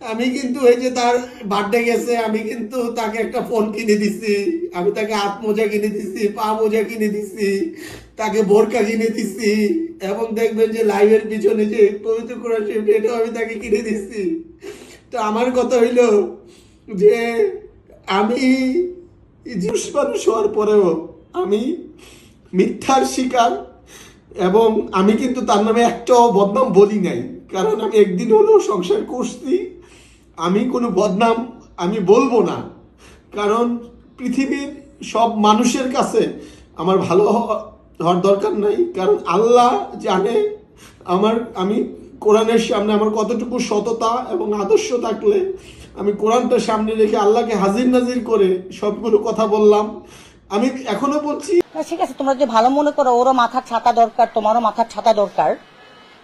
আমি কিন্তু এই যে তার বার্থডে গেছে, আমি কিন্তু তাকে একটা ফোন কিনে দিছি, আমি তাকে হাত মোজা কিনে দিছি, পা মোজা কিনে দিছি, তাকে বোরকা কিনে দিছি, এবং দেখবেন যে লাইভের পিছনে যে পবিত্র কোরআন শরীফ এটাও আমি তাকে কিনে দিছি। তো আমার কথা হইল যে আমি জিউস মানুষ হওয়ার পরেও আমি মিথ্যার শিকার, এবং আমি কিন্তু তার নামে একটাও বদনাম বলি নাই, কারণ আমি একদিন হলেও সংসার করছি। আমি কোনো বদনাম আমি বলবো না, কারণ পৃথিবীর সব মানুষের কাছে আমার ভালো হওয়ার দরকার নাই, কারণ আল্লাহ জানে আমি কোরআনের সামনে আমার কতটুকু সততা এবং আদর্শ থাকলে আমি কোরআনটা সামনে রেখে আল্লাহকে হাজির নাজির করে সবগুলো কথা বললাম। আমি এখনো বলছি, ঠিক আছে, তোমরা যদি ভালো মনে করো ওরও মাথার ছাতা দরকার, তোমারও মাথার ছাতা দরকার,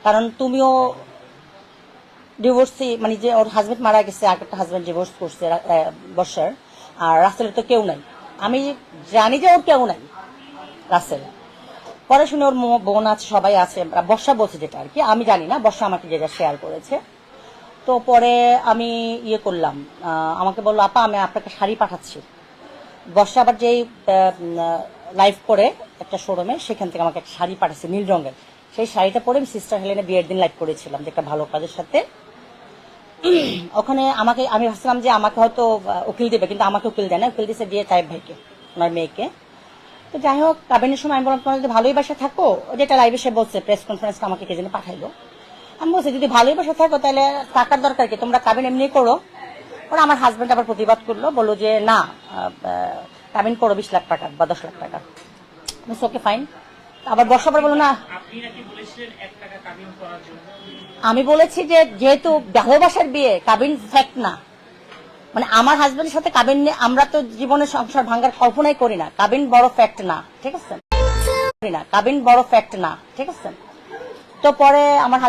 কারণ তুমিও ডিভোর্সি, মানে যে ওর হাজবেন্ড মারা গেছে, একটা হাজবেন্ড ডিভোর্স করছে বর্ষার, আর রাসেলের তো কেউ নাই। আমি জানি যে ওর কেউ নাই রাসেল, পরে শুনে ওর বোন আছে, সবাই আছে, বর্ষা বলছে যেটা আর কি, আমি জানি না, বর্ষা আমাকে যেটা শেয়ার করেছে। তো পরে আমি ইয়ে করলাম, আমাকে বললো আপা আমি আপনাকে শাড়ি পাঠাচ্ছি। বর্ষা আবার যেই লাইভ করে একটা শোরুমে, সেখান থেকে আমাকে একটা শাড়ি পাঠাচ্ছে নীল রঙের। সেই শাড়িটা পরে আমি সিস্টার হেলেনে বিয়ের দিন লাইভ করেছিলাম, যে একটা ভালো কাজের সাথে। ওখানে আমি ভাবছিলাম যে আমাকে হয়তো উকিল দেবে, কিন্তু আমাকে উকিল দেয় না, উকিল দিচ্ছে দিয়ে তাইব ভাইকে, ওনার মেয়েকে। তো যাই হোক, কাবিনের সময় আমি বললাম তোমার যদি ভালোই বাসা থাকো, যেটা লাইভে সে বলছে, প্রেস কনফারেন্সটা আমাকে কে যেন পাঠাইলো, আমি বলছি যদি ভালোই বাসা থাকো তাহলে টাকার দরকার কি, তোমরা কাবিন এমনি করো। ওরা আমার হাজবেন্ড আবার প্রতিবাদ করলো, বললো যে না, কাবিন করো 20 লাখ টাকা বা 10 লাখ টাকা। Okay fine. আবার বর্ষাবার বললো না, আমি বলেছি যে যেহেতু ভালোবাসার বিয়ে, কাবিন ফ্যাক্ট না, মানে আমার হাজবেন্ডের সাথে কাবিন নিয়ে আমরা তো জীবনে সংসার ভাঙার কল্পনাই করি না, কাবিন বড় ফ্যাক্ট না, ঠিক আছে, কাবিন বড় ফ্যাক্ট না, ঠিক আছে। তো পরে আমার